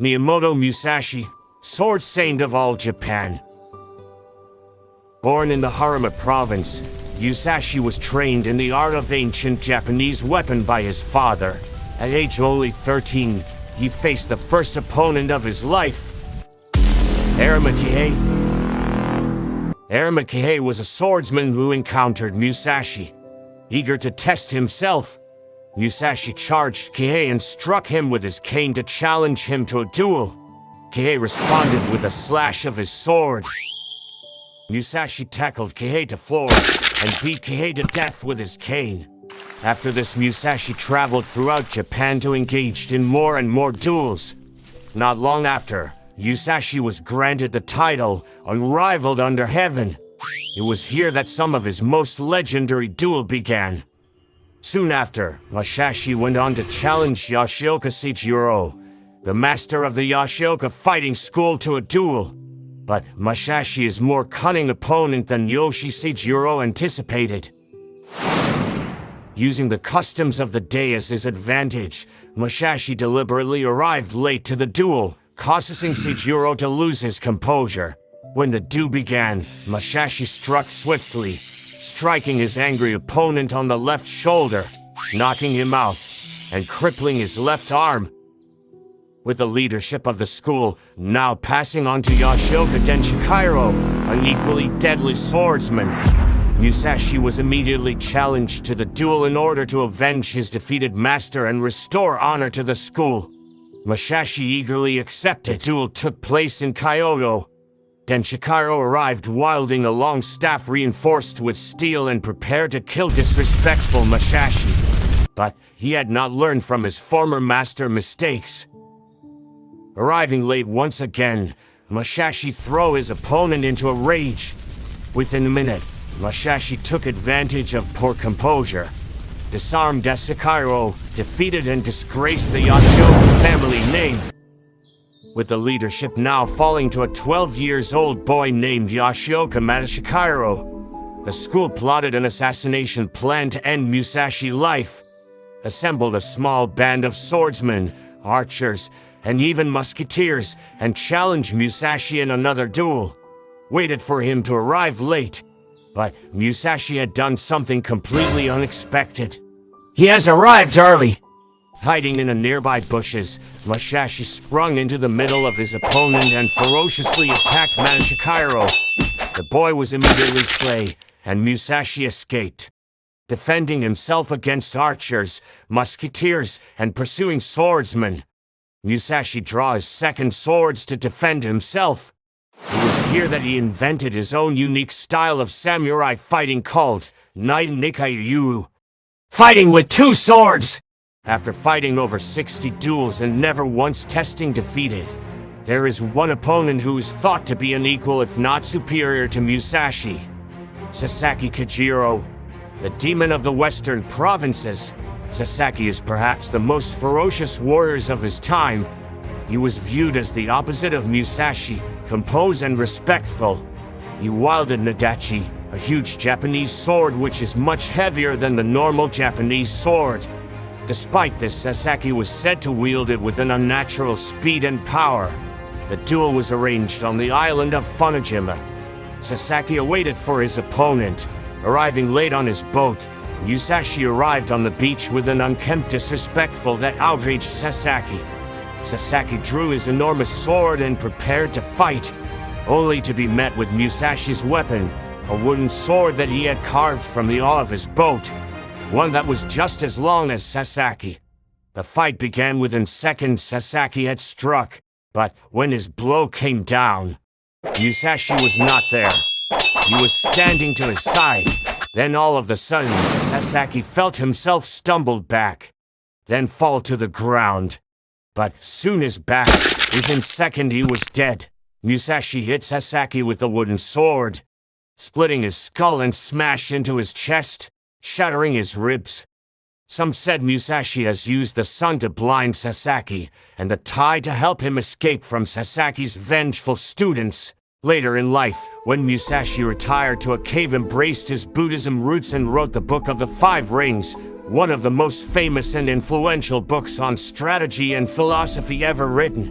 Miyamoto Musashi, sword saint of all Japan. Born in the Harima province, Musashi was trained in the art of ancient Japanese weapon by his father. At age only 13, he faced the first opponent of his life, Arima Kihei. Arima Kihei was a swordsman who encountered Musashi. Eager to test himself, Musashi charged Kihei and struck him with his cane to challenge him to a duel. Kihei responded with a slash of his sword. Musashi tackled Kihei to floor and beat Kihei to death with his cane. After this, Musashi traveled throughout Japan to engage in more and more duels. Not long after, Musashi was granted the title Unrivaled Under Heaven. It was here that some of his most legendary duel began. Soon after, Musashi went on to challenge Yoshioka Seijiro, the master of the Yoshioka fighting school, to a duel. But Musashi is a more cunning opponent than Yoshi Seijiro anticipated. Using the customs of the day as his advantage, Musashi deliberately arrived late to the duel, causing Seijiro to lose his composure. When the duel began, Musashi struck swiftly, striking his angry opponent on the left shoulder, knocking him out, and crippling his left arm. With the leadership of the school now passing on to Yoshioka Denshikairo, an equally deadly swordsman, Musashi was immediately challenged to the duel in order to avenge his defeated master and restore honor to the school. Musashi eagerly accepted. The duel took place in Kyoto. Denshikairo arrived wielding a long staff reinforced with steel and prepared to kill disrespectful Musashi. But he had not learned from his former master mistakes. Arriving late once again, Musashi threw his opponent into a rage. Within a minute, Musashi took advantage of poor composure, disarmed Denshikairo, defeated and disgraced the Yoshioka family name. With the leadership now falling to a 12-year-old boy named Yoshioka Matsushikairo, the school plotted an assassination plan to end Musashi's life, assembled a small band of swordsmen, archers, and even musketeers, and challenged Musashi in another duel. Waited for him to arrive late, but Musashi had done something completely unexpected. He has arrived early! Hiding in the nearby bushes, Musashi sprung into the middle of his opponent and ferociously attacked Matsushikairo. The boy was immediately slain, and Musashi escaped. Defending himself against archers, musketeers, and pursuing swordsmen, Musashi drew his second swords to defend himself. It was here that he invented his own unique style of samurai fighting called Nai Nikaiyu, fighting with two swords! After fighting over 60 duels and never once testing defeated, there is one opponent who is thought to be an equal if not superior to Musashi. Sasaki Kajiro, the demon of the western provinces. Sasaki is perhaps the most ferocious warrior of his time. He was viewed as the opposite of Musashi, composed and respectful. He wielded Nadachi, a huge Japanese sword which is much heavier than the normal Japanese sword. Despite this, Sasaki was said to wield it with an unnatural speed and power. The duel was arranged on the island of Funajima. Sasaki awaited for his opponent. Arriving late on his boat, Musashi arrived on the beach with an unkempt disrespectful that outraged Sasaki. Sasaki drew his enormous sword and prepared to fight, only to be met with Musashi's weapon, a wooden sword that he had carved from the hull of his boat, one that was just as long as Sasaki. The fight began within seconds. Sasaki had struck, but when his blow came down, Musashi was not there. He was standing to his side. Then all of a sudden, Sasaki felt himself stumble back, then fall to the ground. But soon as back, within second he was dead. Musashi hit Sasaki with the wooden sword, splitting his skull and smashed into his chest, shattering his ribs. Some said Musashi has used the sun to blind Sasaki, and the tide to help him escape from Sasaki's vengeful students. Later in life, when Musashi retired to a cave, embraced his Buddhism roots and wrote the Book of the Five Rings, one of the most famous and influential books on strategy and philosophy ever written.